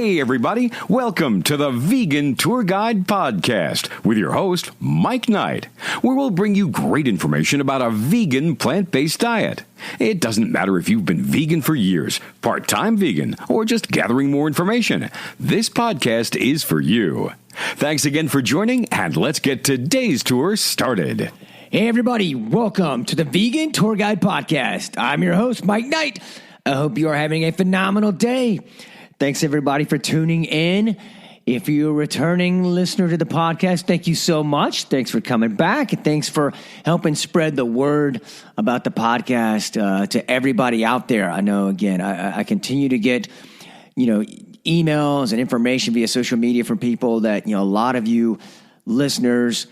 Hey, everybody. Welcome to the Vegan Tour Guide Podcast with your host, Mike Knight, where we'll bring you great information about a vegan plant-based diet. It doesn't matter if you've been vegan for years, part-time vegan, or just gathering more information. This podcast is for you. Thanks again for joining, and let's get today's tour started. Hey, everybody. Welcome to the Vegan Tour Guide Podcast. I'm your host, Mike Knight. I hope you are having a phenomenal day. Thanks, everybody, for tuning in. If you're a returning listener to the podcast, thank you so much. Thanks for coming back. And thanks for helping spread the word about the podcast to everybody out there. I know, again, I continue to get, emails and information via social media from people that, a lot of you listeners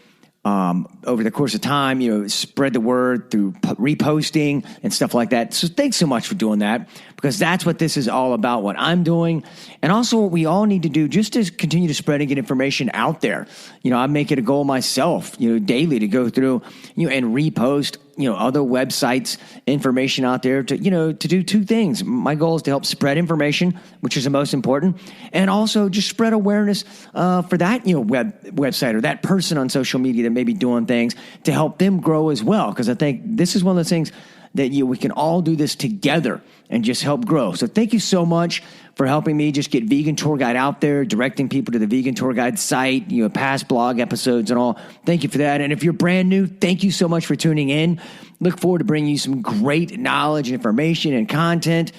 over the course of time, spread the word through reposting and stuff like that. So thanks so much for doing that, because that's what this is all about, what I'm doing. And also what we all need to do just to continue to spread and get information out there. I make it a goal myself, daily to go through, and repost, other websites, information out there to do two things. My goal is to help spread information, which is the most important, and also just spread awareness for that, website or that person on social media that may be doing things to help them grow as well. Because I think this is one of those things that we can all do this together and just help grow. So thank you so much for helping me just get Vegan Tour Guide out there, directing people to the Vegan Tour Guide site, past blog episodes and all. Thank you for that. And if you're brand new, thank you so much for tuning in. Look forward to bringing you some great knowledge, information, and content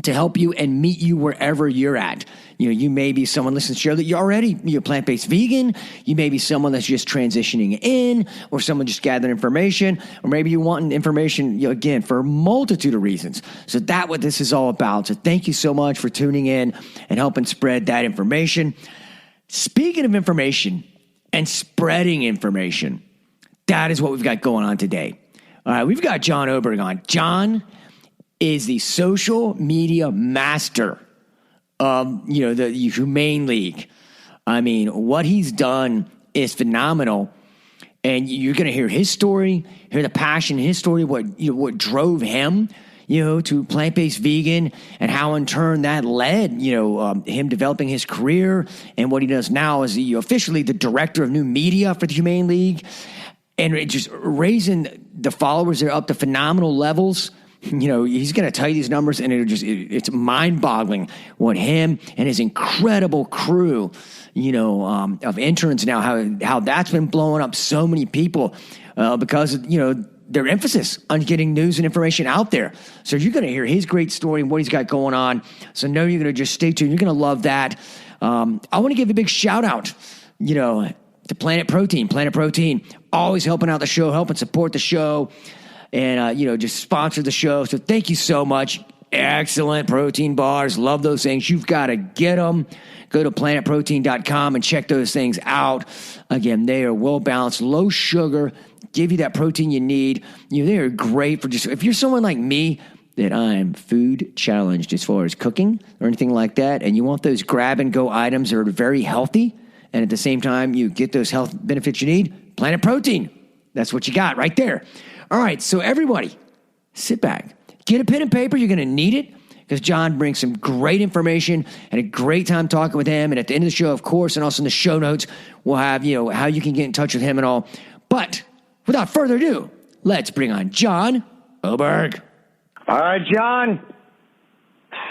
to help you and meet you wherever you're at. You may be someone listening to the show that you're already plant-based vegan. You may be someone that's just transitioning in, or someone just gathering information, or maybe you want information, again, for a multitude of reasons. So that's what this is all about. So thank you so much for tuning in and helping spread that information. Speaking of information and spreading information, that is what we've got going on today. All right, we've got John Oberg on. John is the social media master of, the Humane League. I mean, what he's done is phenomenal. And you're going to hear his story, hear the passion, his story, what drove him, to plant-based vegan, and how in turn that led, him developing his career, and what he does now is officially the director of new media for the Humane League, and just raising the followers there up to phenomenal levels. He's going to tell you these numbers, and it's mind-boggling what him and his incredible crew, of interns now, how that's been blowing up so many people because of, their emphasis on getting news and information out there. So you're going to hear his great story and what he's got going on. So know you're going to just stay tuned. You're going to love that. I want to give a big shout-out, to Planet Protein. Planet Protein, always helping out the show, helping support the show. And, just sponsor the show. So thank you so much. Excellent protein bars. Love those things. You've got to get them. Go to planetprotein.com and check those things out. Again, they are well-balanced, low sugar, give you that protein you need. They are great for just, if you're someone like me, that I'm food challenged as far as cooking or anything like that, and you want those grab-and-go items that are very healthy, and at the same time, you get those health benefits you need, Planet Protein. That's what you got right there. All right, so everybody, sit back. Get a pen and paper. You're going to need it because John brings some great information and a great time talking with him. And at the end of the show, of course, and also in the show notes, we'll have, how you can get in touch with him and all. But without further ado, let's bring on John Oberg. All right, John.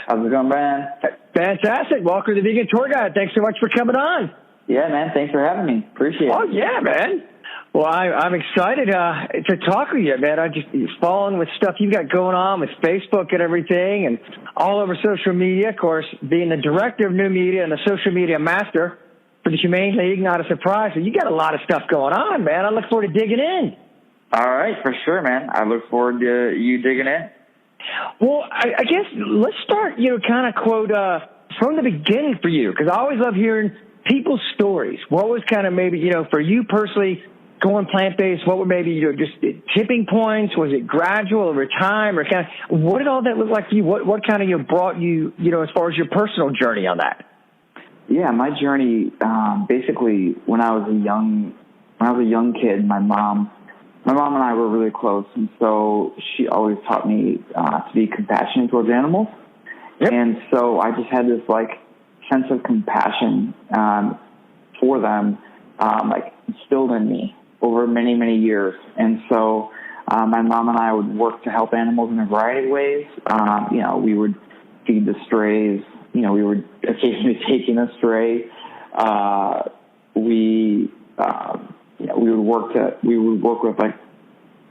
How's it going, man? Fantastic. Welcome to the Vegan Tour Guide. Thanks so much for coming on. Yeah, man. Thanks for having me. Appreciate it. Oh, yeah, man. Well, I'm excited to talk with you, man. I just following with stuff you've got going on with Facebook and everything, and all over social media. Of course, being the director of new media and the social media master for the Humane League, not a surprise. So you got a lot of stuff going on, man. I look forward to digging in. All right, for sure, man. I look forward to you digging in. Well, I guess let's start, kind of quote from the beginning for you, because I always love hearing people's stories. What was kind of maybe, for you personally, going plant-based, what were maybe just tipping points? Was it gradual over time, or kind of what did all that look like for you? What kind of brought you, as far as your personal journey on that? Yeah, my journey basically when I was a young kid, my mom and I were really close, and so she always taught me to be compassionate towards animals. Yep. And so I just had this sense of compassion for them instilled in me over many, many years. And so my mom and I would work to help animals in a variety of ways. We would feed the strays. We were occasionally taking a stray. We would work with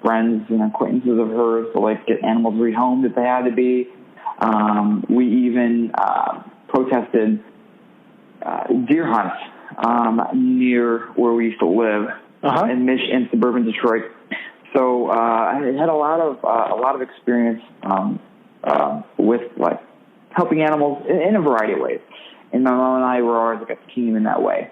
friends and acquaintances of hers to get animals rehomed if they had to be. We even protested deer hunts near where we used to live in suburban Detroit. So I had a lot of experience with helping animals in a variety of ways. And my mom and I were always a team in that way.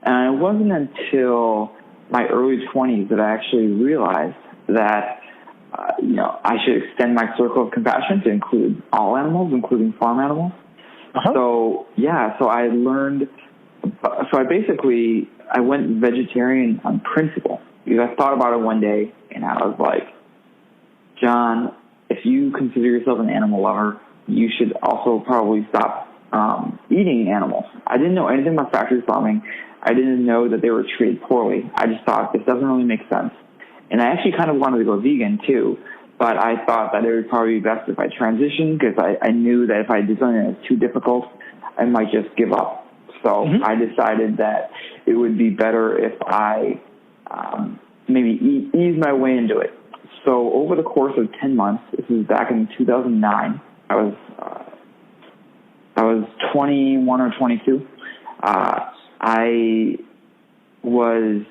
And it wasn't until my early 20s that I actually realized that I should extend my circle of compassion to include all animals, including farm animals. So I learned. So I went vegetarian on principle because I thought about it one day and I was like, John, if you consider yourself an animal lover, you should also probably stop eating animals. I didn't know anything about factory farming. I didn't know that they were treated poorly. I just thought this doesn't really make sense. And I actually kind of wanted to go vegan too, but I thought that it would probably be best if I transitioned because I knew that if I did something that was too difficult, I might just give up. So I decided that it would be better if I maybe ease my way into it. So over the course of 10 months, this is back in 2009, I was 21 or 22. I was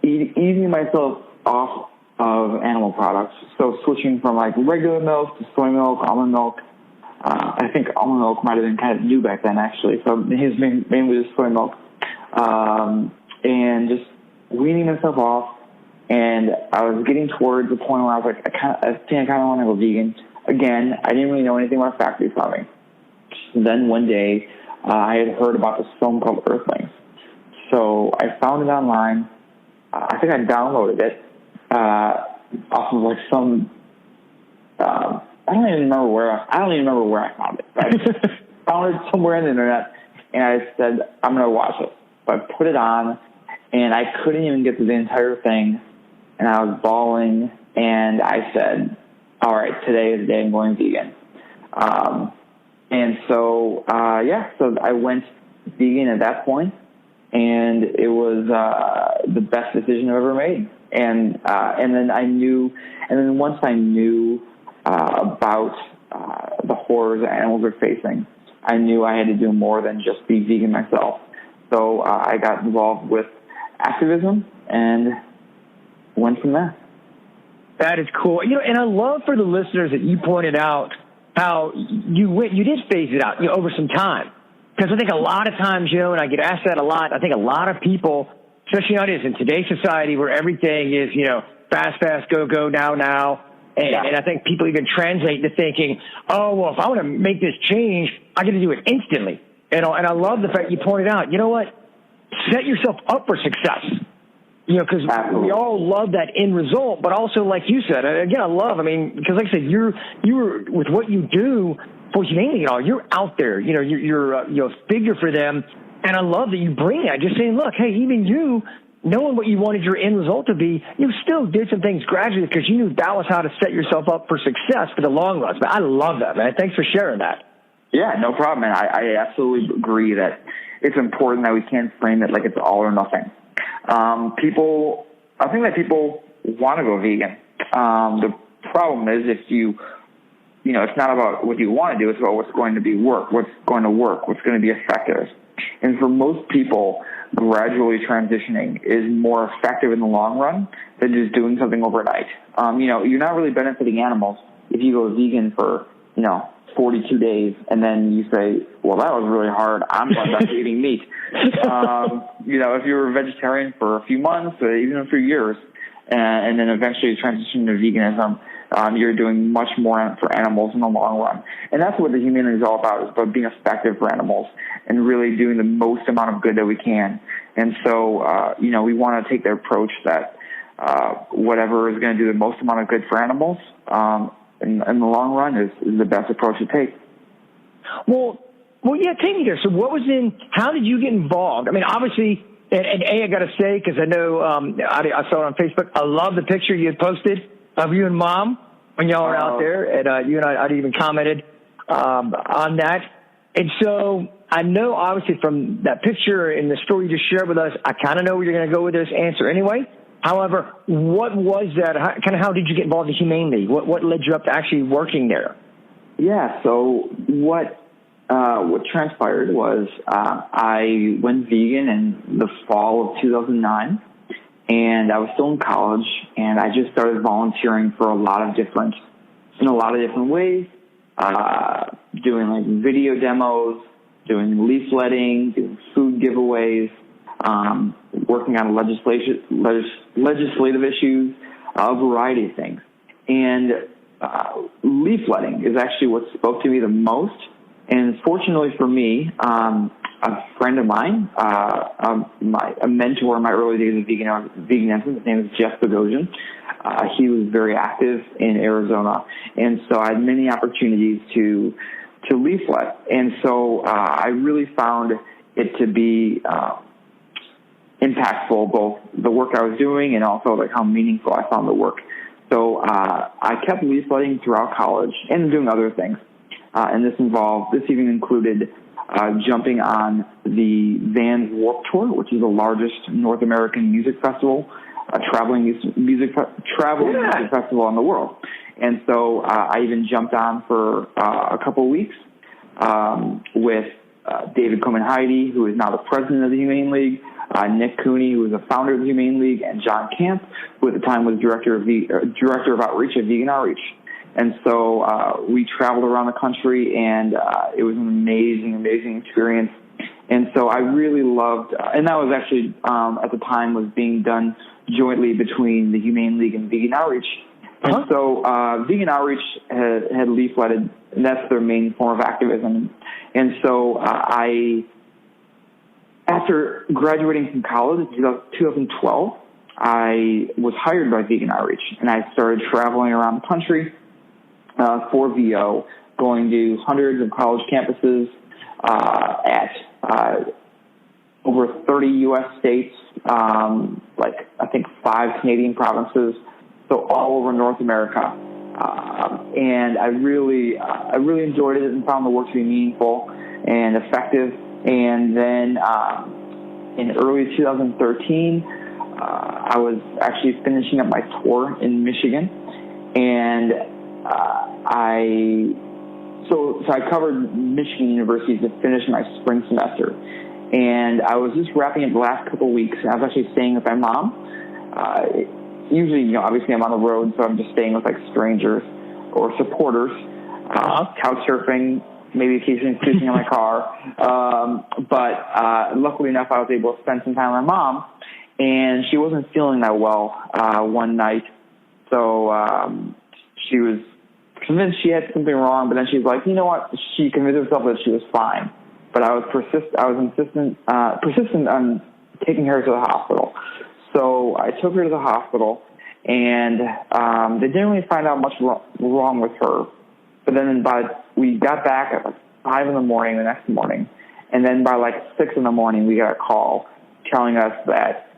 easing myself off of animal products. So switching from regular milk to soy milk, almond milk. I think almond milk might have been kind of new back then, actually. So his mainly just soy milk. And just weaning myself off. And I was getting towards the point where I was I think I kind of want to go vegan. Again, I didn't really know anything about factory farming. And then one day, I had heard about this film called Earthlings. So I found it online. I think I downloaded it off of some. I don't even remember where I found it. But I found it somewhere on the internet, and I said, I'm going to watch it. So I put it on, and I couldn't even get through the entire thing, and I was bawling, and I said, all right, today is the day I'm going vegan. And so, so I went vegan at that point, and it was the best decision I've ever made. And then once I knew about the horrors that animals are facing, I knew I had to do more than just be vegan myself. So I got involved with activism and went from there. That is cool. And I love for the listeners that you pointed out how you did phase it out over some time. Because I think a lot of times, and I get asked that a lot, I think a lot of people, especially nowadays in today's society where everything is, fast, go, now. And I think people even translate to thinking, oh, well, if I want to make this change, I got to do it instantly. And I love the fact you pointed out, you know what? Set yourself up for success. Because we all love that end result, but also, like you said, again, because like I said, you were with what you do for humanity, you're out there, you're a figure for them. And I love that you bring that, just saying, look, hey, even you, knowing what you wanted your end result to be, you still did some things gradually because you knew that was how to set yourself up for success for the long run. But I love that, man. Thanks for sharing that. Yeah, no problem, man. I absolutely agree that it's important that we can't frame it like it's all or nothing. I think that people want to go vegan. The problem is it's not about what you want to do, it's about what's going to work, what's going to be effective. And for most people, gradually transitioning is more effective in the long run than just doing something overnight. You're not really benefiting animals if you go vegan for, 42 days and then you say, well, that was really hard, I'm going back to eating meat. If you're a vegetarian for a few months or even a few years and then eventually transition to veganism, you're doing much more for animals in the long run. And that's what the humanity is all about, is about being effective for animals and really doing the most amount of good that we can. And so, we want to take the approach that whatever is going to do the most amount of good for animals in the long run is the best approach to take. Well, Well, yeah, take me there. So how did you get involved? I mean, obviously, and I got to say, because I know I saw it on Facebook, I love the picture you had posted of you and Mom when y'all were out there, and you and I even commented on that. And so I know, obviously, from that picture and the story you just shared with us, I kind of know where you're going to go with this answer anyway. However, what was that? How did you get involved in Humane League? What led you up to actually working there? Yeah, so what transpired was I went vegan in the fall of 2009, and I was still in college, and I just started volunteering for in a lot of different ways, doing like video demos, doing leafletting, doing food giveaways, working on legislative issues, a variety of things. And leafletting is actually what spoke to me the most. And fortunately for me, a friend of mine, a mentor in my early days of veganism, his name is Jeff Bogosian. He was very active in Arizona, and so I had many opportunities to leaflet. And so I really found it to be impactful, both the work I was doing and also like how meaningful I found the work. So I kept leafletting throughout college and doing other things. And this even included jumping on the Vans Warped Tour, which is the largest North American music festival, traveling music festival in the world. And so I even jumped on for a couple of weeks with David Coman-Heide, who is now the president of the Humane League, Nick Cooney, who was the founder of the Humane League, and John Camp, who at the time was director of outreach at Vegan Outreach. And so we traveled around the country, and it was an amazing experience. And so I really loved, and that was actually at the time was being done jointly between the Humane League and Vegan Outreach. And so Vegan Outreach had leafleted, and that's their main form of activism. And so after graduating from college in 2012, I was hired by Vegan Outreach, and I started traveling around the country for VO, going to hundreds of college campuses at over 30 U.S. states, like I think 5 Canadian provinces, so all over North America. And I really enjoyed it and found the work to be meaningful and effective. And then in early 2013, I was actually finishing up my tour in Michigan, and so I covered Michigan University to finish my spring semester, and I was just wrapping up the last couple of weeks. I was actually staying with my mom. Usually, obviously I'm on the road, so I'm just staying with like strangers or supporters, couch surfing, maybe occasionally sleeping in my car. But luckily enough, I was able to spend some time with my mom, and she wasn't feeling that well one night. So she was convinced she had something wrong, but then she's like, you know what? She convinced herself that she was fine. But I was persistent on taking her to the hospital. So I took her to the hospital, and they didn't really find out much wrong with her. But then we got back at like 5 in the morning the next morning, and then by like 6 in the morning we got a call telling us that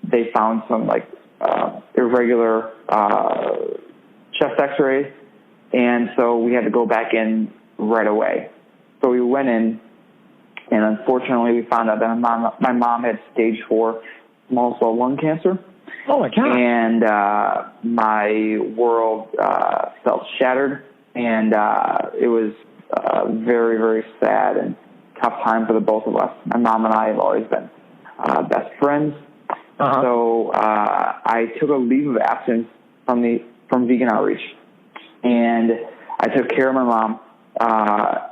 they found some like irregular chest X-rays, and so we had to go back in right away. So we went in, and unfortunately we found out that my mom had stage 4 small cell lung cancer. Oh my God! And my world felt shattered, and it was a very, very sad and tough time for the both of us. My mom and I have always been best friends. So I took a leave of absence from Vegan Outreach, and I took care of my mom,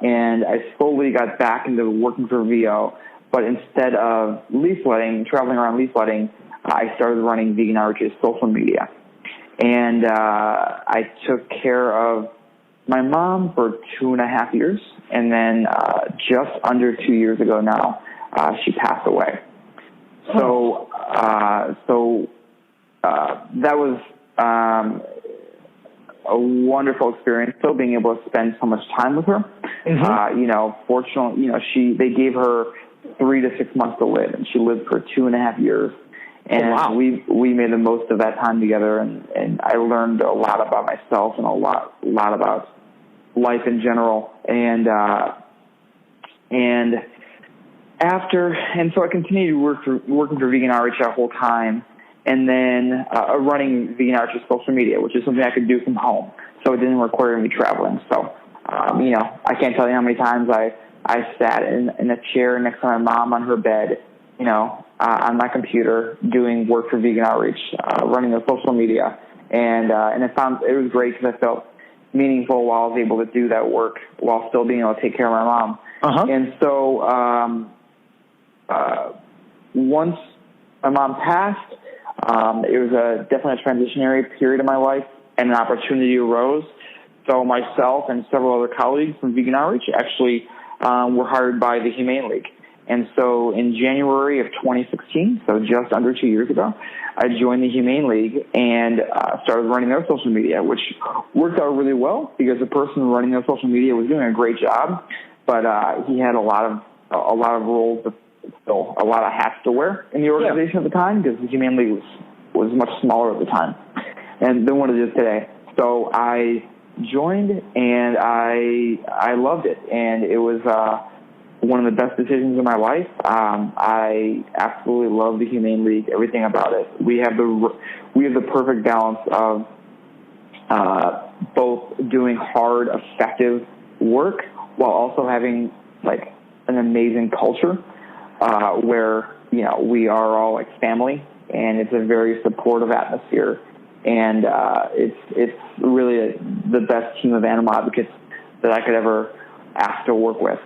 and I slowly got back into working for VO, but instead of traveling around leafletting, I started running Vegan Outreach's social media. And I took care of my mom for 2.5 years, and then just under 2 years ago now, she passed away. So that was a wonderful experience, still being able to spend so much time with her. Fortunately, they gave her 3 to 6 months to live, and she lived for 2.5 years. And we made the most of that time together, and I learned a lot about myself and a lot about life in general. And so I continued working for Vegan Outreach that whole time, and then running Vegan Outreach social media, which is something I could do from home, so it didn't require me traveling. So, I can't tell you how many times I sat in a chair next to my mom on her bed, on my computer doing work for Vegan Outreach, running their social media, and it was great because I felt meaningful while I was able to do that work while still being able to take care of my mom. And so once my mom passed, it was definitely a transitionary period in my life, and an opportunity arose. So myself and several other colleagues from Vegan Outreach actually were hired by the Humane League. And so in January of 2016, so just under 2 years ago, I joined the Humane League and started running their social media, which worked out really well because the person running their social media was doing a great job, but he had a lot of roles to fill, a lot of hats to wear in the organization at the time, because the Humane League was much smaller at the time than what it is today. So I joined, and I loved it, and it was one of the best decisions of my life. I absolutely love the Humane League, everything about it. We have the perfect balance of both doing hard, effective work while also having like an amazing culture where we are all like family, and it's a very supportive atmosphere. And it's really the best team of animal advocates that I could ever ask to work with.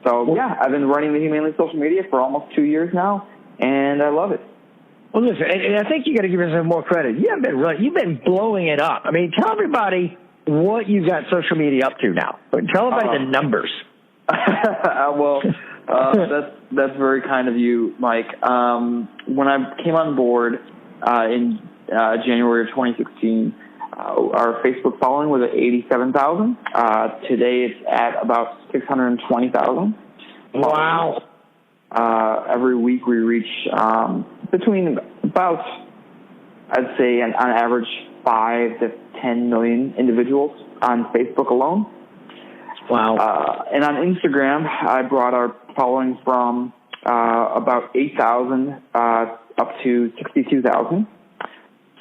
So, I've been running the Humane League social media for almost 2 years now, and I love it. Well, listen, and I think you got to give yourself more credit. You've been blowing it up. I mean, tell everybody what you've got social media up to now. Tell everybody the numbers. Well, that's very kind of you, Mike. When I came on board in January of 2016, our Facebook following was at 87,000. Today it's at about 620,000. Wow. Every week we reach between about, I'd say, on average, 5 to 10 million individuals on Facebook alone. Wow. And on Instagram, I brought our following from about 8,000 up to 62,000.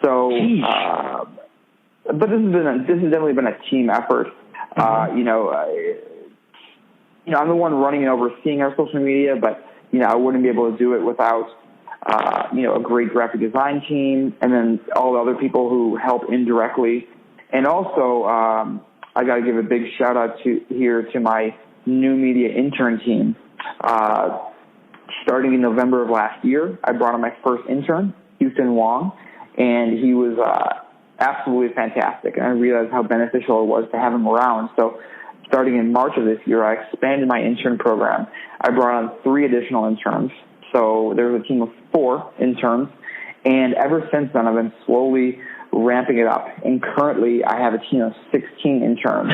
So, but this has definitely been a team effort. I'm the one running and overseeing our social media, but I wouldn't be able to do it without a great graphic design team, and then all the other people who help indirectly. And also, I got to give a big shout out to my new media intern team. Starting in November of last year, I brought on my first intern, Houston Wong, and he was absolutely fantastic, and I realized how beneficial it was to have him around. So starting in March of this year, I expanded my intern program. I brought on 3 additional interns, so there was a team of 4 interns, and ever since then, I've been slowly ramping it up, and currently I have a team of 16 interns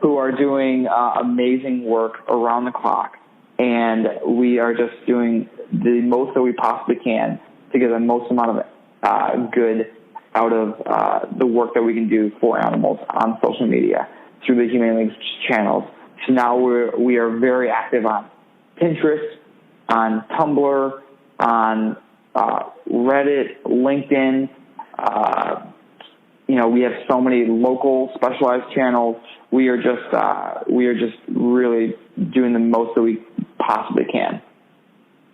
who are doing amazing work around the clock, and we are just doing the most that we possibly can to get the most amount of good out of the work that we can do for animals on social media through the Humane League channels. So now we are very active on Pinterest, on Tumblr, on Reddit, LinkedIn. We have so many local specialized channels. We are just really doing the most that we possibly can.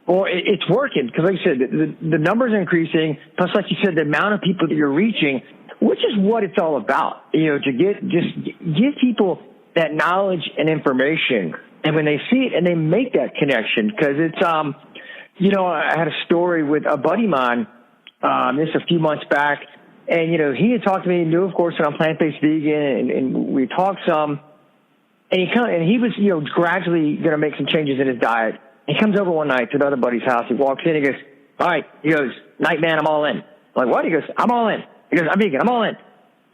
Well, it's working because, like you said, the numbers are increasing. Plus, like you said, the amount of people that you're reaching, which is what it's all about. To give people that knowledge and information, and when they see it and they make that connection, because it's I had a story with a buddy of mine this a few months back, and he had talked to me, knew of course that I'm plant-based vegan, and we talked some, and he was gradually going to make some changes in his diet. He comes over one night to another buddy's house. He walks in. He goes, "All right." He goes, "Night man, I'm all in." I'm like, "What?" He goes, "I'm all in." He goes, "I'm vegan. I'm all in."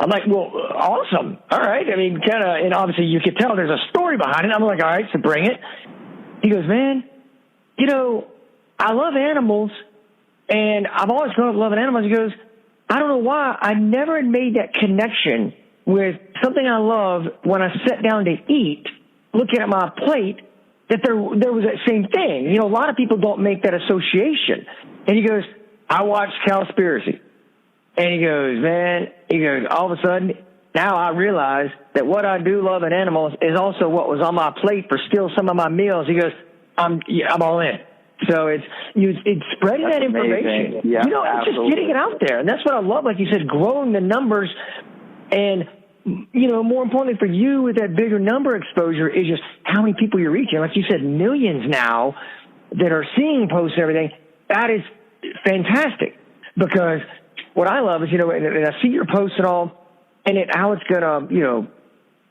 I'm like, well, awesome. All right. I mean, kind of, and obviously you could tell there's a story behind it. I'm like, all right, so bring it. He goes, man, you know, I love animals, and I've always grown up loving animals. He goes, I don't know why I never had made that connection with something I love when I sat down to eat, looking at my plate, that there was that same thing. You know, a lot of people don't make that association. And he goes, I watched Cowspiracy. And he goes, man, all of a sudden, now I realize that what I do love in animals is also what was on my plate for still some of my meals. He goes, I'm all in. So it's spreading that information. Yeah, you know, it's just getting it out there. And that's what I love, like you said, growing the numbers. And, you know, more importantly for you with that bigger number exposure is just how many people you're reaching. Like you said, millions now that are seeing posts and everything. That is fantastic, because what I love is, you know, and I see your posts and all, and how it's going to, you know,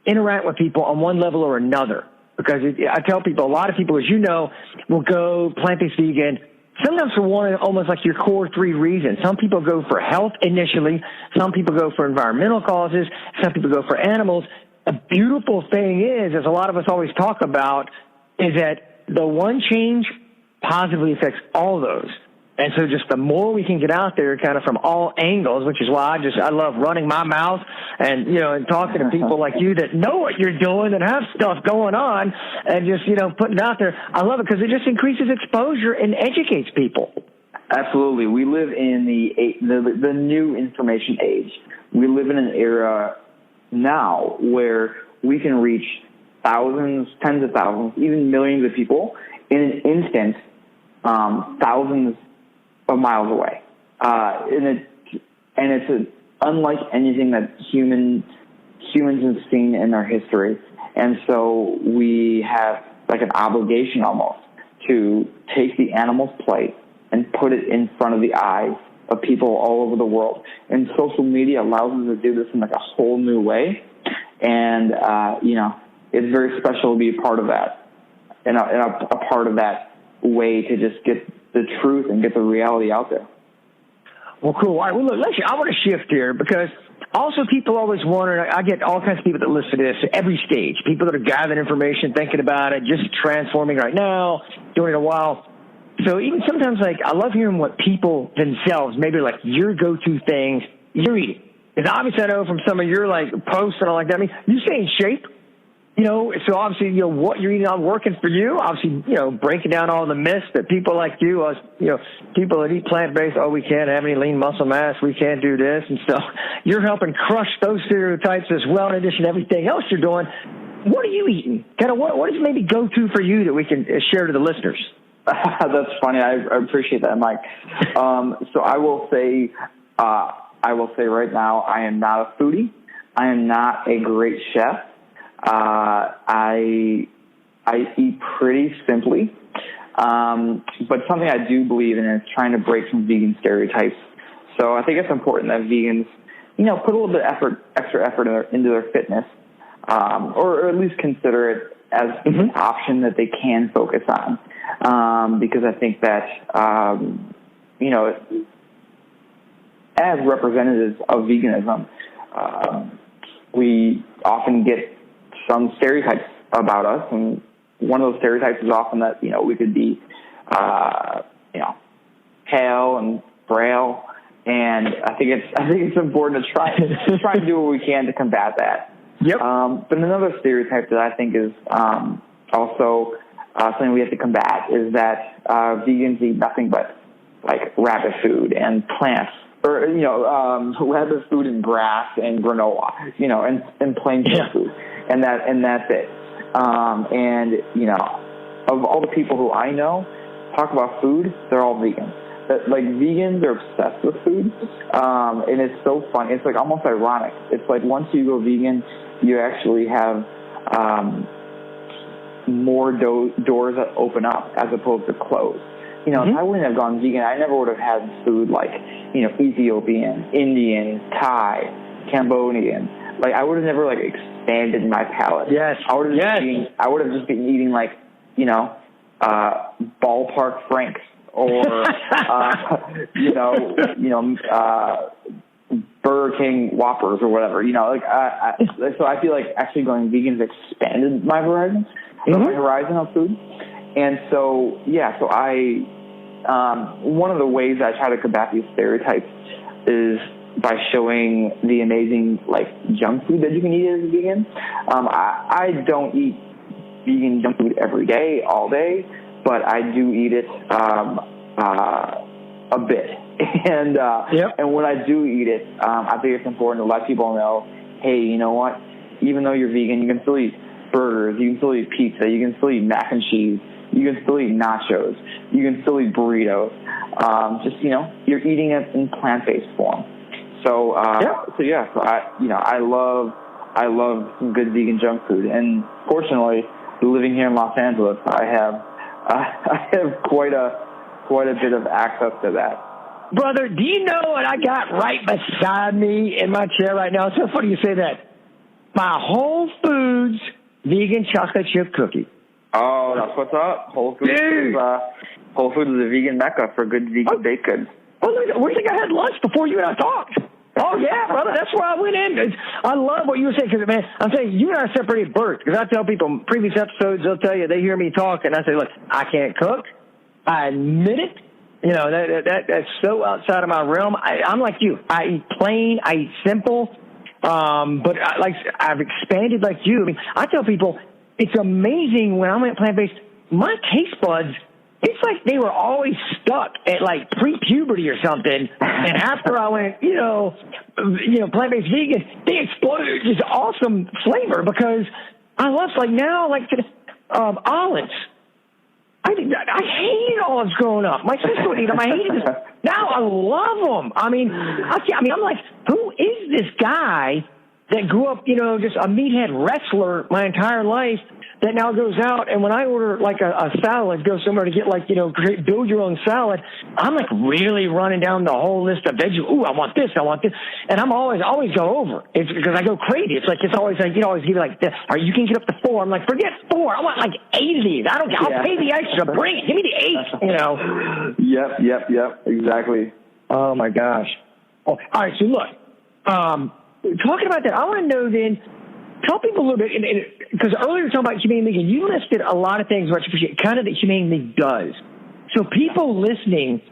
interact with people on one level or another. Because I tell people, a lot of people, as you know, will go plant-based vegan, sometimes for one, almost like your core 3 reasons. Some people go for health initially. Some people go for environmental causes. Some people go for animals. The beautiful thing is, as a lot of us always talk about, is that the one change positively affects all those. And so just the more we can get out there kind of from all angles, which is why I love running my mouth and, you know, and talking to people like you that know what you're doing and have stuff going on and just, you know, putting it out there. I love it because it just increases exposure and educates people. Absolutely. We live in the new information age. We live in an era now where we can reach thousands, tens of thousands, even millions of people in an instant, thousands of miles away. And it's unlike anything that humans have seen in their history. And so we have like an obligation almost to take the animal's plate and put it in front of the eyes of people all over the world. And social media allows us to do this in like a whole new way. And, you know, it's very special to be a part of that and a part of that way to just get the truth and get the reality out there. Well, cool. All right. Well, look, I want to shift here because also people always wonder, I get all kinds of people that listen to this at every stage, people that are gathering information, thinking about it, just transforming right now, doing it a while. So even sometimes, like, I love hearing what people themselves, maybe like your go-to things you're eating. Because obviously I know from some of your, like, posts and all like that, I mean, you stay in shape. You know, so obviously, you know, what you're eating on working for you, obviously, you know, breaking down all the myths that people like you, you know, people that eat plant-based, oh, we can't have any lean muscle mass, we can't do this and stuff. You're helping crush those stereotypes as well, in addition to everything else you're doing. What are you eating? Kind of what is maybe go-to for you that we can share to the listeners? That's funny. I appreciate that, Mike. So I will say right now, I am not a foodie. I am not a great chef. I eat pretty simply, but something I do believe in is trying to break some vegan stereotypes. So I think it's important that vegans, you know, put a little bit of extra effort into their fitness, or at least consider it as an option that they can focus on, because I think that, you know, as representatives of veganism, we often get some stereotypes about us, and one of those stereotypes is often that, you know, we could be, you know, pale and frail, and I think it's important to try and do what we can to combat that. Yep. But another stereotype that I think is also something we have to combat is that vegans eat nothing but like rabbit food and plants. Or, you know, rabbit food and grass and granola, you know, and plain food. And that's it. And, you know, of all the people who I know talk about food, they're all vegans. Like, vegans are obsessed with food. And it's so fun. It's like almost ironic. It's like once you go vegan, you actually have more doors that open up as opposed to close. You know, if I wouldn't have gone vegan, I never would have had food like, you know, Ethiopian, Indian, Thai, Cambodian. Like, I would have never, like, expanded my palate. Yes. I would have just been eating, like, you know, ballpark Franks or, you know, Burger King Whoppers or whatever, you know, like, so I feel like actually going vegan has expanded my horizon, my horizon of food. And so, yeah, so one of the ways I try to combat these stereotypes is by showing the amazing, like, junk food that you can eat as a vegan. I don't eat vegan junk food every day, all day, but I do eat it a bit. And when I do eat it, I think it's important to let people know, hey, you know what? Even though you're vegan, you can still eat burgers, you can still eat pizza, you can still eat mac and cheese, you can still eat nachos, you can still eat burritos. Just, you know, you're eating it in plant-based form. So I love some good vegan junk food, and fortunately, living here in Los Angeles, I have quite a bit of access to that. Brother, do you know what I got right beside me in my chair right now? It's so funny you say that. My Whole Foods vegan chocolate chip cookie. Oh, that's what's up. Whole Foods is a vegan mecca for good vegan baked goods. Oh, where do you think I had lunch before you and I talked? Oh, yeah, brother, that's where I went in. I love what you were saying because, man, I'm saying you and I separated birth because I tell people in previous episodes, they'll tell you, they hear me talk, and I say, look, I can't cook. I admit it. You know, that's so outside of my realm. I'm like you. I eat plain. I eat simple. But I've expanded like you. I mean, I tell people it's amazing when I went plant-based, my taste buds, it's like they were always stuck at like pre-puberty or something. And after I went, you know, plant-based vegan, they exploded just awesome flavor because I love like now, like olives. I hated olives growing up. My sister would eat them. I hated them. Now I love them. I mean, I'm like, who is this guy that grew up, you know, just a meathead wrestler my entire life that now goes out and when I order like a salad, go somewhere to get like, you know, build your own salad, I'm like really running down the whole list of veggies. Ooh, I want this. And I'm always go over. It's because I go crazy. It's always like, you know, always give me like, or you can get up to 4. I'm like, forget 4. I want like 8 of these. I don't care. I'll pay the extra. Bring it. Give me the 8, you know. Yep. Exactly. Oh my gosh. Oh, all right. So look, talking about that, I want to know then, tell people a little bit, because earlier we were talking about Humane League, and you listed a lot of things which kind of that Humane League does. So people listening,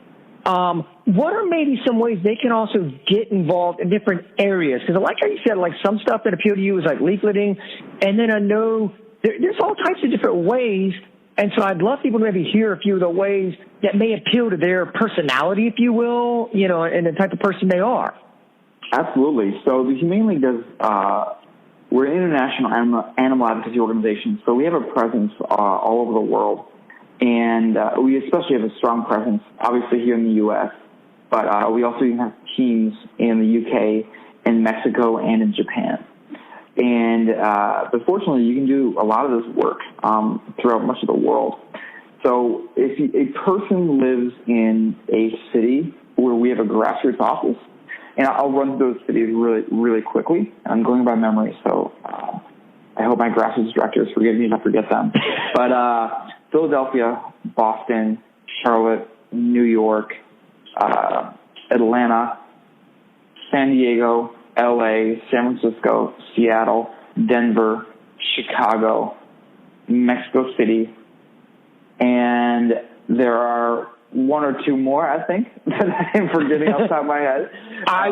what are maybe some ways they can also get involved in different areas? Because I like how you said, like some stuff that appeal to you is like leafleting, and then I know there's all types of different ways, and so I'd love people to maybe hear a few of the ways that may appeal to their personality, if you will, you know, and the type of person they are. Absolutely. So the Humane League does, we're an international animal advocacy organization, so we have a presence all over the world. And we especially have a strong presence, obviously, here in the U.S., but we also even have teams in the U.K., in Mexico, and in Japan. And but fortunately, you can do a lot of this work throughout much of the world. So if a person lives in a city where we have a grassroots office, and I'll run through those cities really, really quickly. I'm going by memory, so I hope my grassroots directors forgive me if I forget them. But Philadelphia, Boston, Charlotte, New York, Atlanta, San Diego, L.A., San Francisco, Seattle, Denver, Chicago, Mexico City, and there are 1 or 2 more, I think, that I'm forgetting off the top of my head.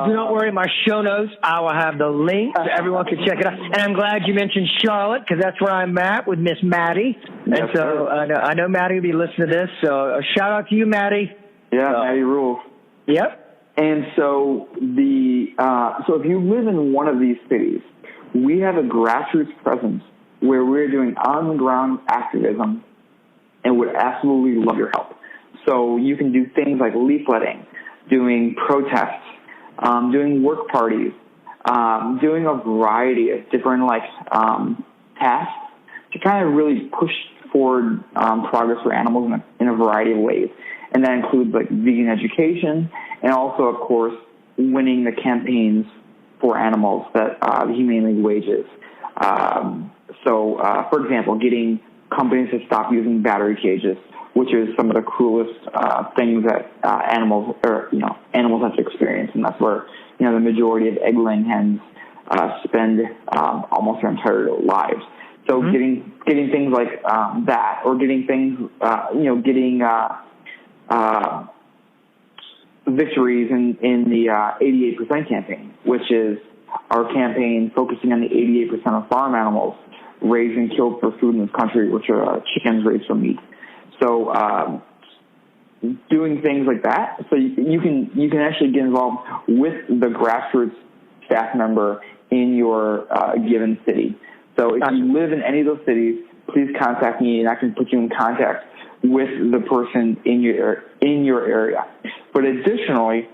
Do not worry. My show notes, I will have the link so everyone can check it out. And I'm glad you mentioned Charlotte because that's where I'm at with Miss Maddie. Yes, and so I know Maddie will be listening to this. So a shout out to you, Maddie. Yeah, Maddie rules. Yep. And so so if you live in one of these cities, we have a grassroots presence where we're doing on-the-ground activism and would absolutely love your help. So you can do things like leafletting, doing protests, doing work parties, doing a variety of different tasks to kind of really push forward progress for animals in a variety of ways. And that includes like vegan education and also, of course, winning the campaigns for animals that the Humane League wages. For example, getting companies have stopped using battery cages, which is some of the cruelest things that animals have to experience, and that's where the majority of egg-laying hens spend almost their entire lives. So getting things like that, or getting things, getting victories in the 88% campaign, which is our campaign focusing on the 88% of farm animals raised and killed for food in this country, which are chickens raised for meat. So doing things like that, so you can actually get involved with the grassroots staff member in your given city. So if you live in any of those cities, please contact me, and I can put you in contact with the person in your area. But additionally,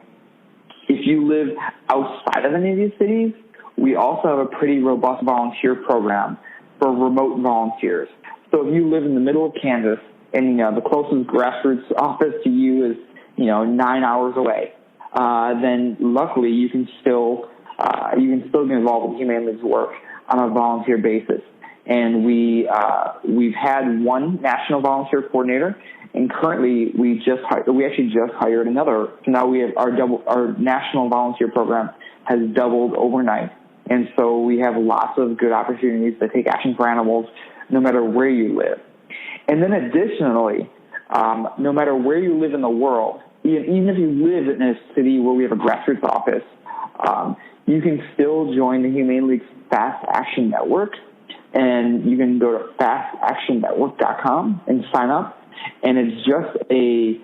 if you live outside of any of these cities, we also have a pretty robust volunteer program for remote volunteers. So if you live in the middle of Kansas and the closest grassroots office to you is 9 hours away, then luckily you can still get involved with Humane League's work on a volunteer basis. And we've had one national volunteer coordinator, and currently we actually just hired another. So now we have our national volunteer program has doubled overnight, and so we have lots of good opportunities to take action for animals, no matter where you live. And then additionally, no matter where you live in the world, even if you live in a city where we have a grassroots office, you can still join the Humane League's Fast Action Network. And you can go to fastactionnetwork.com and sign up. And it's just a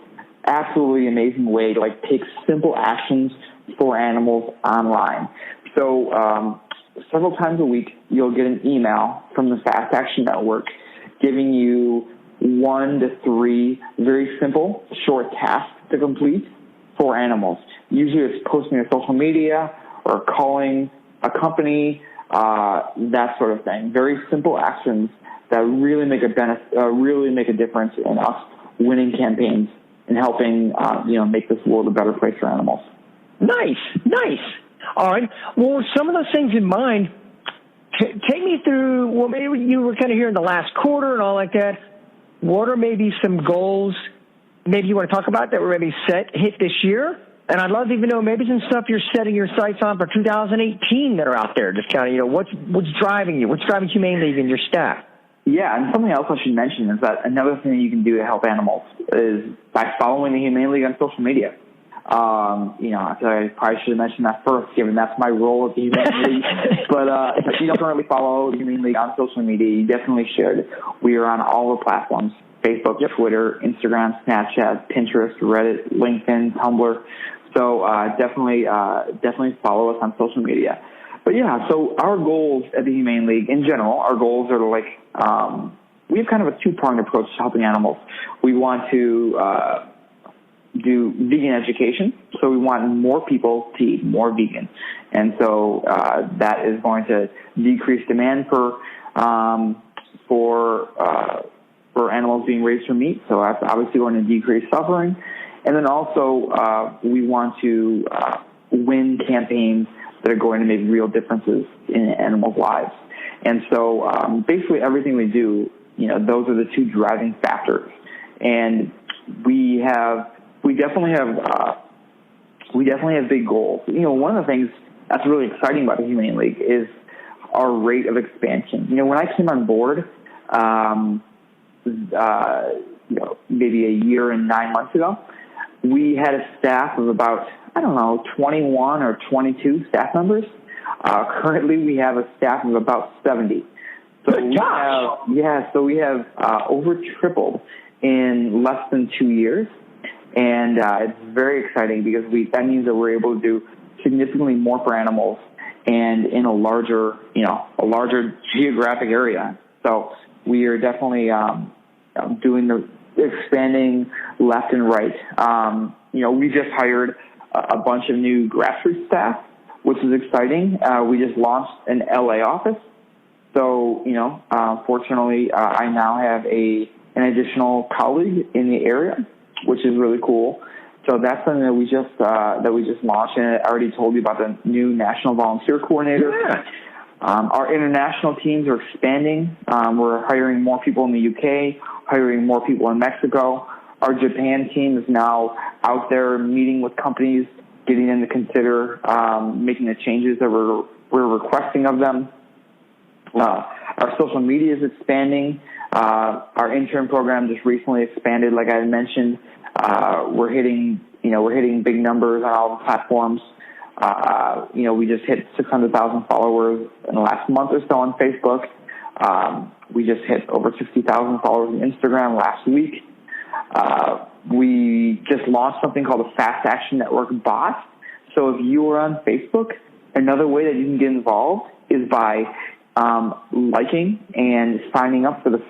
absolutely amazing way to take simple actions for animals online. So several times a week, you'll get an email from the Fast Action Network giving you 1 to 3 very simple, short tasks to complete for animals. Usually it's posting to social media or calling a company, that sort of thing. Very simple actions that really make a difference in us winning campaigns and helping, make this world a better place for animals. Nice. All right. Well, with some of those things in mind, take me through, well, maybe you were kind of here in the last quarter and all like that. What are maybe some goals maybe you want to talk about that were maybe hit this year? And I'd love to even know maybe some stuff you're setting your sights on for 2018 that are out there. Just kind of, what's driving you? What's driving Humane League and your staff? Yeah, and something else I should mention is that another thing that you can do to help animals is by following the Humane League on social media. I probably should have mentioned that first, given that's my role at the Humane League. But if you don't currently follow the Humane League on social media, you definitely should. We are on all the platforms: Facebook, Twitter, Instagram, Snapchat, Pinterest, Reddit, LinkedIn, Tumblr. So definitely follow us on social media. But yeah, so our goals at the Humane League in general, our goals are to we have kind of a two-pronged approach to helping animals. We want to do vegan education, so we want more people to eat more vegan, and so that is going to decrease demand for animals being raised for meat. So that's obviously going to decrease suffering. And then also, we want to win campaigns that are going to make real differences in animals' lives. And so, basically, everything we do, those are the two driving factors. And we definitely have big goals. One of the things that's really exciting about the Humane League is our rate of expansion. When I came on board, maybe a year and 9 months ago, we had a staff of about, 21 or 22 staff members. Currently, we have a staff of about 70. So we have over tripled in less than 2 years, and it's very exciting because that means that we're able to do significantly more for animals and in a larger geographic area. So we are definitely doing the expanding left and right. We just hired a bunch of new grassroots staff, which is exciting. We just launched an LA office. So, fortunately, I now have an additional colleague in the area, which is really cool. So that's something that we just launched, and I already told you about the new national volunteer coordinator. Our international teams are expanding. We're hiring more people in the UK, hiring more people in Mexico. Our Japan team is now out there meeting with companies, getting them to consider making the changes that we're requesting of them. Our social media is expanding. Our intern program just recently expanded, like I had mentioned. We're hitting big numbers on all the platforms. We just hit 600,000 followers in the last month or so on Facebook. We just hit over 60,000 followers on Instagram last week. We just launched something called the Fast Action Network bot. So if you are on Facebook, another way that you can get involved is by liking and signing up for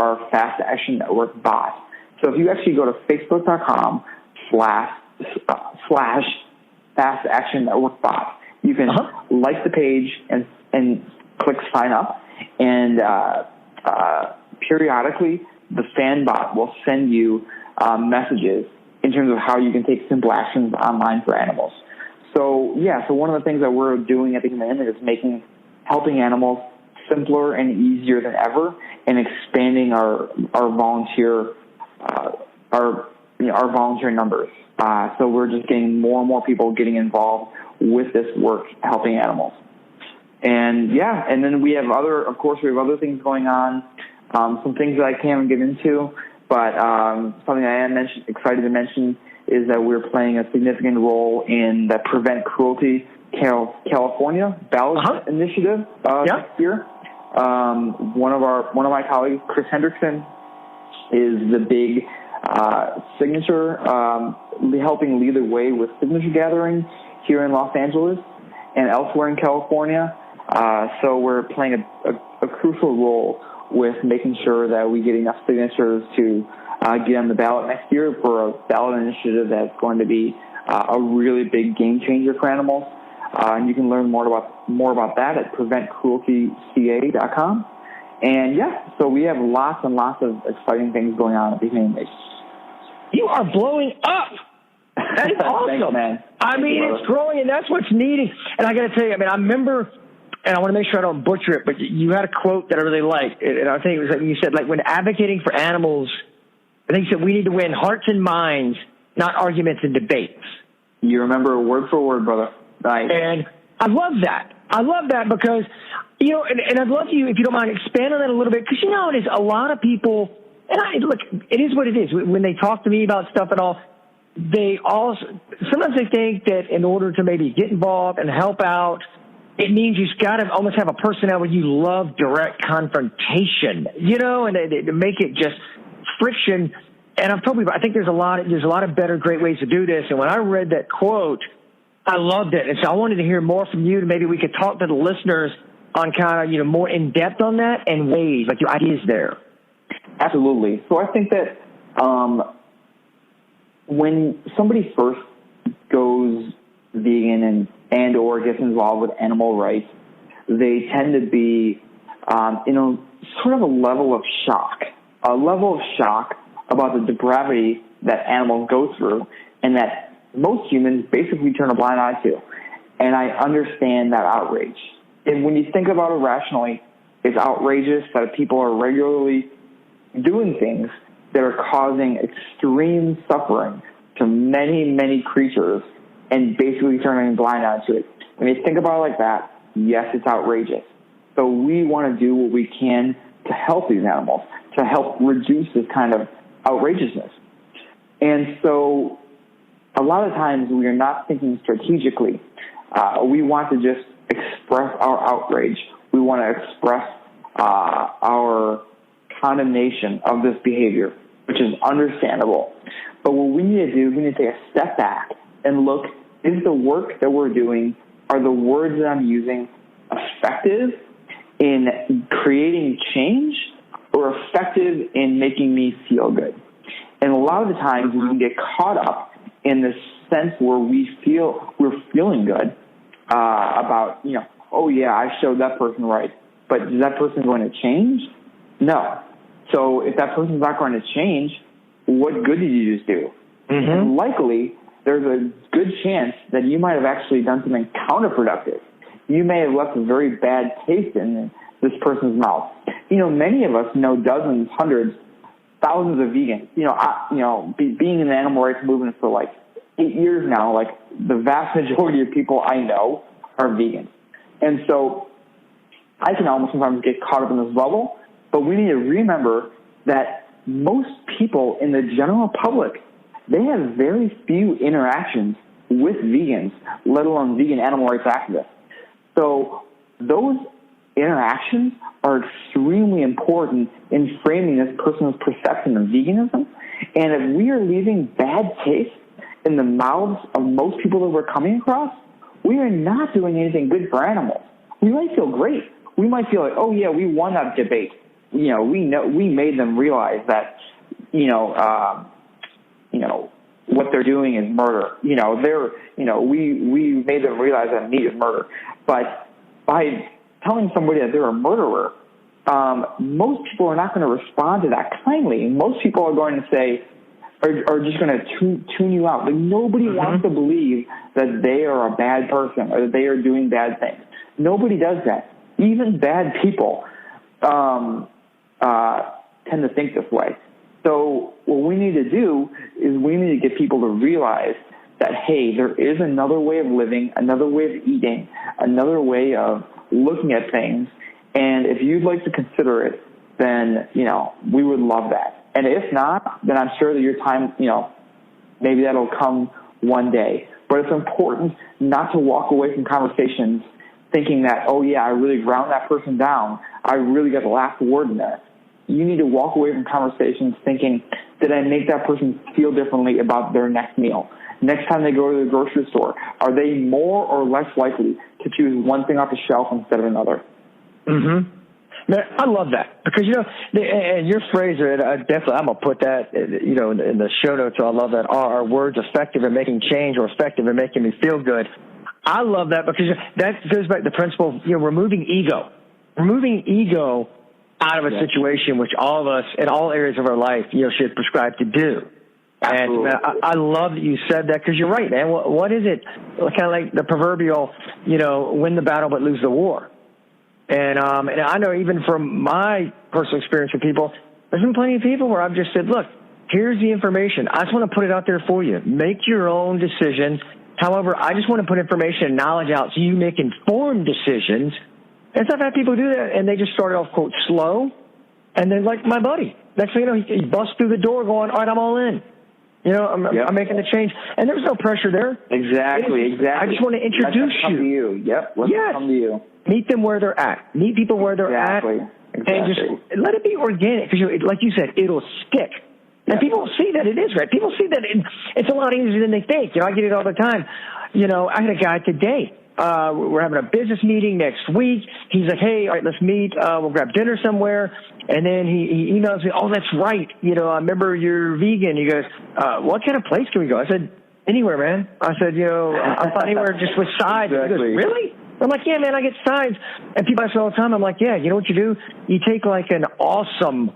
our Fast Action Network bot. So if you actually go to facebook.com/Fast Action Network bot, you can like the page and click sign up, and periodically the fan bot will send you messages in terms of how you can take simple actions online for animals. So one of the things that we're doing at the Command is helping animals simpler and easier than ever, and expanding our volunteer volunteer numbers. So we're just getting more and more people getting involved with this work, helping animals. And then we have other things going on. Some things that I can't get into, but something I am excited to mention is that we're playing a significant role in the Prevent Cruelty California ballot initiative next year. One of my colleagues, Chris Hendrickson, is the big signature, helping lead the way with signature gathering here in Los Angeles and elsewhere in California. So we're playing a crucial role with making sure that we get enough signatures to get on the ballot next year for a ballot initiative that's going to be a really big game changer for animals. And you can learn more about that at preventcrueltyca.com. And so we have lots and lots of exciting things going on at the Humane League. You are blowing up. That is awesome. Thanks, man. It's growing, and that's what's needed. And I got to tell you, I remember, and I want to make sure I don't butcher it, but you had a quote that I really liked, and I think it was like you said, like, when advocating for animals, I think you said we need to win hearts and minds, not arguments and debates. You remember word for word, brother. Nice. And I love that. Because, and I'd love you, if you don't mind, expand on that a little bit, because, it is a lot of people, and look, it is what it is. When they talk to me about stuff and all, sometimes they think that in order to maybe get involved and help out, it means you've got to almost have a personality where you love direct confrontation, and they make it just friction. And I've told people, I think there's a lot of better, great ways to do this. And when I read that quote, I loved it. And so I wanted to hear more from you. Maybe we could talk to the listeners on kind of, more in depth on that and ways, like your ideas there. Absolutely. So I think that when somebody first goes vegan and or gets involved with animal rights, they tend to be sort of a level of shock about the depravity that animals go through, and that most humans basically turn a blind eye to. And I understand that outrage. And when you think about it rationally, it's outrageous that people are regularly doing things that are causing extreme suffering to many, many creatures and basically turning a blind eye to it. When you think about it like that, yes, it's outrageous. So we want to do what we can to help these animals, to help reduce this kind of outrageousness. And so a lot of times we are not thinking strategically. We want to just express our outrage. We want to express our condemnation of this behavior, which is understandable. But what we need to do is we need to take a step back and look, is the work that we're doing, are the words that I'm using effective in creating change or effective in making me feel good? And a lot of the times we can get caught up in this sense where we're feeling good about, oh yeah, I showed that person right, but is that person going to change? No. So if that person's not going to change, what good did you just do? Mm-hmm. And likely, there's a good chance that you might have actually done something counterproductive you may have left a very bad taste in this person's mouth. Many of us know dozens, hundreds, thousands of vegans. Being in the animal rights movement for like 8 years now, like the vast majority of people I know are vegans. And so I can almost sometimes get caught up in this bubble, but we need to remember that most people in the general public, they have very few interactions with vegans, let alone vegan animal rights activists. So those interactions are extremely important in framing this person's perception of veganism. And if we are leaving bad taste in the mouths of most people that we're coming across, we are not doing anything good for animals. We might feel great. We might feel like, oh yeah, we won that debate. We made them realize that, what they're doing is murder. We made them realize that meat is murder. But by telling somebody that they're a murderer, most people are not going to respond to that kindly. Most people are going to say, are just going to tune you out. Like nobody wants to believe that they are a bad person or that they are doing bad things. Nobody does that. Even bad people tend to think this way. So what we need to do is we need to get people to realize that, hey, there is another way of living, another way of eating, another way of looking at things. And if you'd like to consider it, then, we would love that. And if not, then I'm sure that your time, maybe that'll come one day. But it's important not to walk away from conversations thinking that, oh, yeah, I really ground that person down. I really got the last word in there. You need to walk away from conversations thinking, did I make that person feel differently about their next meal? Next time they go to the grocery store, are they more or less likely to choose one thing off the shelf instead of another? Mm-hmm. Man, I love that because, and your phrase, definitely, I'm going to put that, in the show notes. I love that. Are our words effective in making change or effective in making me feel good? I love that because that goes back to the principle of, removing ego. Removing ego out of a situation which all of us in all areas of our life, should prescribe to do. Absolutely. And I love that you said that because you're right, man. What is it? Kind of like the proverbial, win the battle but lose the war. And I know even from my personal experience with people, there's been plenty of people where I've just said, look, here's the information. I just want to put it out there for you. Make your own decisions. However, I just want to put information and knowledge out so you make informed decisions. And I've had people do that, and they just started off, quote, slow. And then, like my buddy, next thing you know, he busts through the door going, all right, I'm all in. I'm making the change. And there was no pressure there. Exactly. I just want to introduce you. To you. Yep. Let them come to you. Meet them where they're at. Meet people where they're at. And just let it be organic. Because, like you said, it'll stick. And people see that it is right. People see that it's a lot easier than they think. I get it all the time. I had a guy today. We're having a business meeting next week. He's like, hey, all right, let's meet. We'll grab dinner somewhere. And then he emails me, oh, that's right. I remember you're vegan. He goes, what kind of place can we go? I said, anywhere, man. I said, I'm fine anywhere just with sides. Exactly. He goes, really? I'm like, yeah, man, I get sides. And people ask me all the time. I'm like, yeah, you know what you do? You take like an awesome,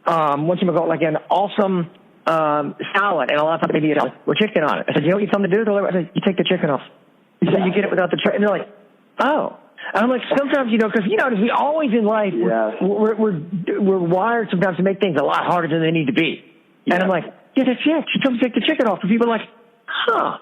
like an awesome salad and a lot of maybe with chicken on it. I said, you know what you tell them to do? I said, you take the chicken off. So you get it without the chicken. And they're like, oh. And I'm like, sometimes, because, we always in life, we're wired sometimes to make things a lot harder than they need to be. Yeah. And I'm like, yeah, that's it. She told me to take the chicken off. And people are like, huh.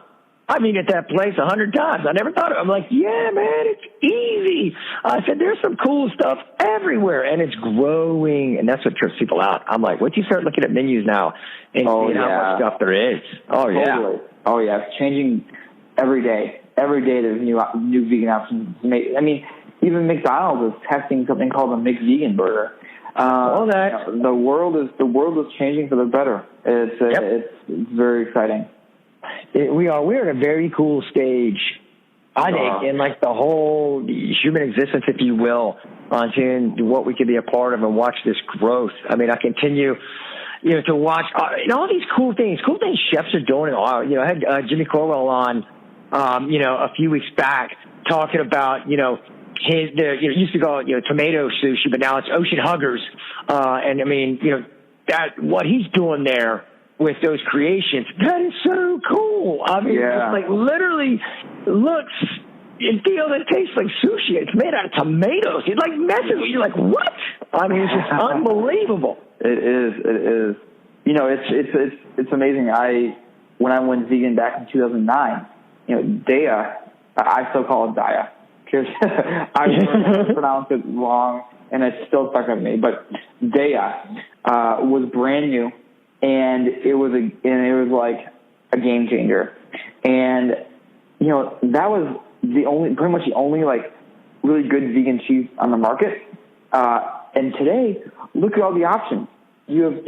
I've been at that place 100 times. I never thought of it. I'm like, yeah, man, it's easy. I said, there's some cool stuff everywhere, and it's growing, and that's what trips people out. I'm like, once you start looking at menus now and seeing how much stuff there is. Oh, yeah. Totally. Oh, yeah. It's changing every day. Every day there's new vegan options. I mean, even McDonald's is testing something called a McVegan burger. The world is changing for the better. It's very exciting. We're at a very cool stage, I think, in like the whole human existence, if you will, on seeing what we could be a part of and watch this growth. I mean, I continue, to watch all these cool things chefs are doing. I had Jimmy Corwell on, a few weeks back talking about, used to go, tomato sushi, but now it's ocean huggers. And I mean, that what he's doing there with those creations, that is so cool. I mean, it's like literally looks you feel it tastes like sushi. It's made out of tomatoes. You're like messing with. You're like, what? I mean, it's just unbelievable. It is. You know, it's amazing. When I went vegan back in 2009, you know, Daya, I still call it Daya because I pronounced it wrong and it still stuck with me. But Daya was brand new, and it was like a game changer. And you know, that was pretty much the only like really good vegan cheese on the market. And today, look at all the options. You have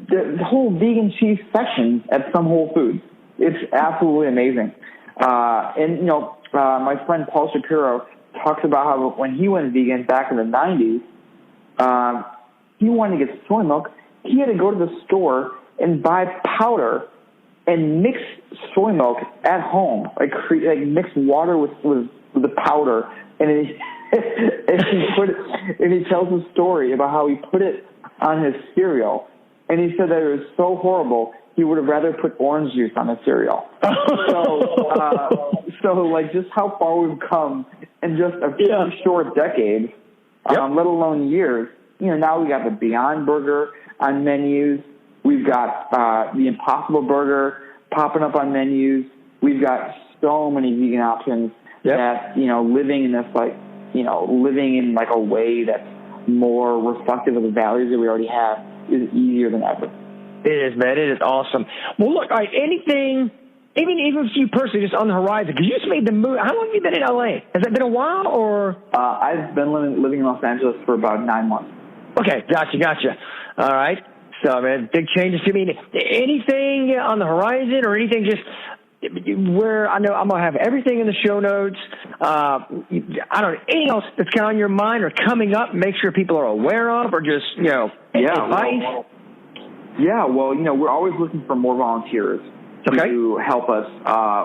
the whole vegan cheese section at some Whole Foods. It's absolutely amazing. And, you know, my friend Paul Shapiro talks about how when he went vegan back in the 90s, he wanted to get soy milk. He had to go to the store and buy powder and mix soy milk at home, like mix water with the powder. And he tells a story about how he put it on his cereal, and he said that it was so horrible he would have rather put orange juice on his cereal. So like just how far we've come in just a few short decades, let alone years. You know, now we got the Beyond Burger on menus. We've got the Impossible Burger popping up on menus. We've got so many vegan options that, you know, living in like a way that's more reflective of the values that we already have is easier than ever. It is, man. It is awesome. Well, look, all right, anything, even if you personally just on the horizon, because you just made the move. How long have you been in LA? Has that been a while, or? I've been living in Los Angeles for about 9 months. Okay, gotcha. All right. So, man, big changes to me. Anything on the horizon or anything just where I know I'm going to have everything in the show notes. I don't know, anything else that's kind of on your mind or coming up, make sure people are aware of, or just, you know, advice? Well, you know, we're always looking for more volunteers to help us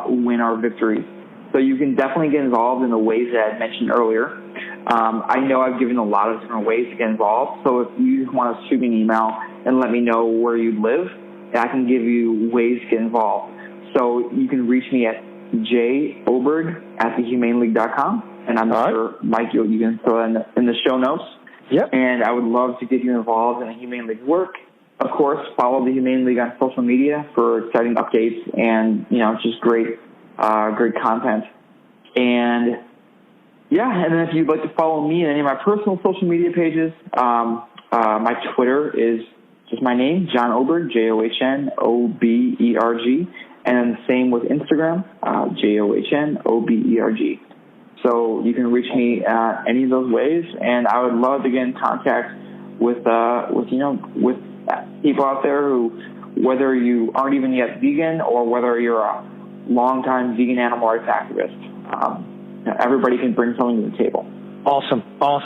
win our victories. So you can definitely get involved in the ways that I mentioned earlier. I know I've given a lot of different ways to get involved. So if you just want to shoot me an email and let me know where you live, I can give you ways to get involved. So you can reach me at joberg@thehumaneleague.com. And I'm sure, Mike, you can throw that in the show notes. Yep. And I would love to get you involved in the Humane League work. Of course, follow the Humane League on social media for exciting updates and, you know, just great content. And and then if you'd like to follow me in any of my personal social media pages, my Twitter is just my name, John Oberg, JOHNOBERG, and then the same with Instagram, JOHNOBERG. So you can reach me any of those ways, and I would love to get in contact with people out there who, whether you aren't even yet vegan or whether you're a longtime vegan animal rights activist. Everybody can bring something to the table. Awesome. Well,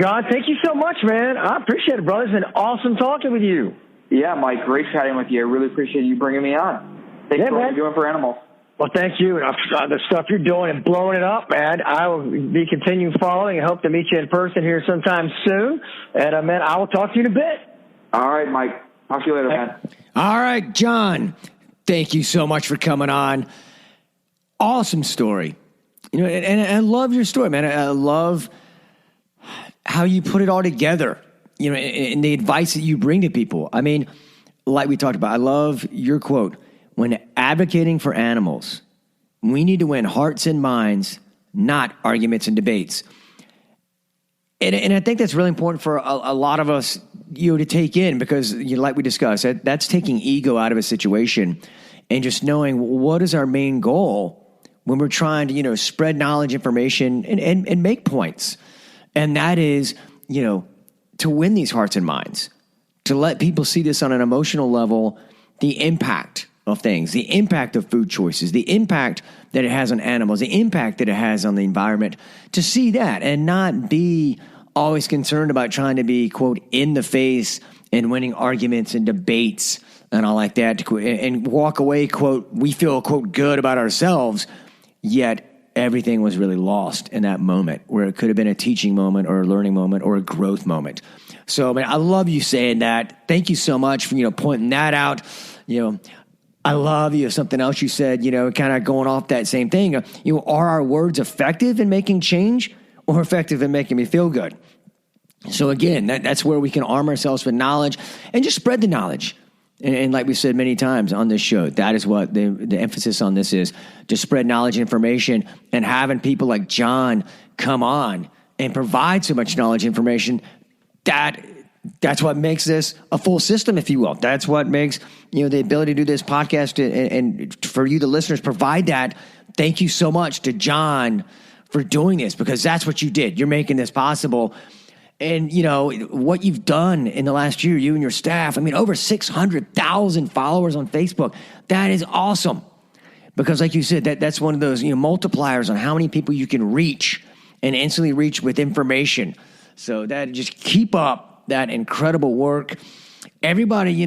John, thank you so much, man. I appreciate it, brother. It's been awesome talking with you. Yeah, Mike, great chatting with you. I really appreciate you bringing me on. Thanks for what you're doing for animals. Well, thank you. And the stuff you're doing and blowing it up, man. I will be continuing following and hope to meet you in person here sometime soon. And, man, I will talk to you in a bit. All right, Mike. Talk to you later, man. All right, John. Thank you so much for coming on. Awesome story. You know, and I love your story, man. I love how you put it all together, you know, and the advice that you bring to people. I mean, like we talked about, I love your quote. When advocating for animals, we need to win hearts and minds, not arguments and debates. And I think that's really important for a lot of us, you know, to take in, because, you know, like we discussed, that's taking ego out of a situation and just knowing what is our main goal when we're trying to, you know, spread knowledge, information, and make points. And that is, you know, to win these hearts and minds, to let people see this on an emotional level, the impact of things, the impact of food choices, the impact that it has on animals, the impact that it has on the environment, to see that and not be always concerned about trying to be, quote, in the face and winning arguments and debates and all like that, and walk away, quote, we feel, quote, good about ourselves, yet everything was really lost in that moment where it could have been a teaching moment or a learning moment or a growth moment. So, man, I love you saying that. Thank you so much for, you know, pointing that out. You know, I love something else you said, kind of going off that same thing. Are our words effective in making change or effective in making me feel good? So again, that's where we can arm ourselves with knowledge and just spread the knowledge. And like we said many times on this show, that is what the emphasis on this is, to spread knowledge and information, and having people like John come on and provide so much knowledge and information. That's what makes this a full system, if you will. That's what makes, the ability to do this podcast and for you, the listeners, provide that. Thank you so much to John for doing this, because that's what you did. You're making this possible. And, what you've done in the last year, you and your staff, over 600,000 followers on Facebook. That is awesome. Because like you said, that's one of those, multipliers on how many people you can reach and instantly reach with information. So that, just keep up that incredible work. Everybody,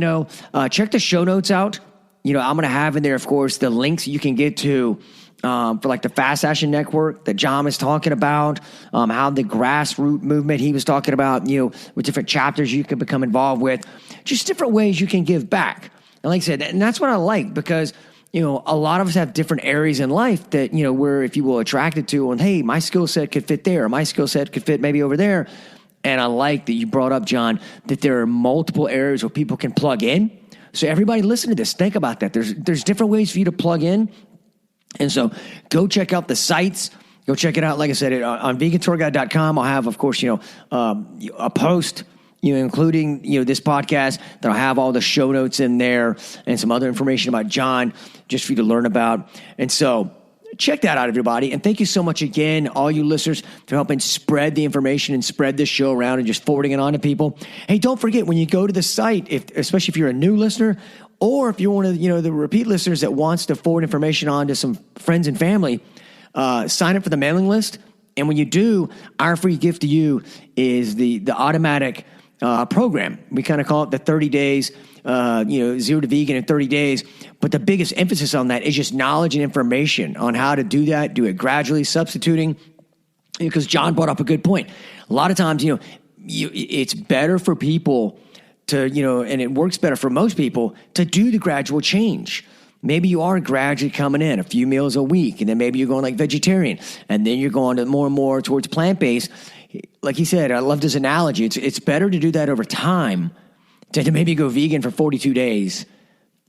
check the show notes out. I'm going to have in there, of course, the links you can get to for like the Fast Action Network that John is talking about, how the grassroots movement he was talking about, with different chapters you can become involved with, just different ways you can give back. And like I said, and that's what I like, because, a lot of us have different areas in life that, we're, if you will, attracted to, and hey, my skill set could fit there, or my skill set could fit maybe over there. And I like that you brought up, John, that there are multiple areas where people can plug in. So everybody listen to this. Think about that. There's different ways for you to plug in. And so go check out the sites. Go check it out. Like I said, on vegantourguide.com, I'll have, of course, a post, including, this podcast, that I'll have all the show notes in there and some other information about John just for you to learn about. And so check that out, everybody. And thank you so much again, all you listeners, for helping spread the information and spread this show around and just forwarding it on to people. Hey, don't forget, when you go to the site, especially if you're a new listener, or if you're one of the repeat listeners that wants to forward information on to some friends and family, sign up for the mailing list. And when you do, our free gift to you is the automatic program. We kind of call it the 30 days, zero to vegan in 30 days. But the biggest emphasis on that is just knowledge and information on how to do that, do it gradually, substituting. Because John brought up a good point. A lot of times, it's better for people to, and it works better for most people to do the gradual change. Maybe you are gradually coming in a few meals a week, and then maybe you're going like vegetarian, and then you're going to more and more towards plant-based. Like he said, I love this analogy. It's better to do that over time than to maybe go vegan for 42 days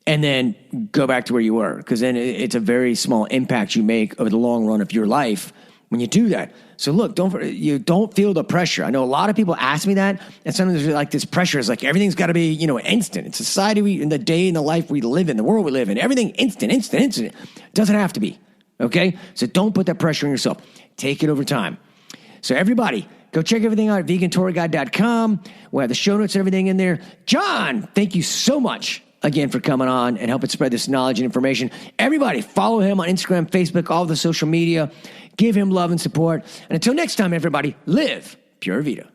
and then go back to where you were, because then it's a very small impact you make over the long run of your life when you do that. So look, don't feel the pressure. I know a lot of people ask me that, and sometimes there's like this pressure is like everything's got to be, instant. It's society in the day and the life we live in, the world we live in, everything instant. It doesn't have to be, okay? So don't put that pressure on yourself. Take it over time. So everybody, go check everything out at vegantourguide.com. We'll have the show notes and everything in there. John, thank you so much again for coming on and helping spread this knowledge and information. Everybody, follow him on Instagram, Facebook, all the social media. Give him love and support. And until next time, everybody, live Pura Vida.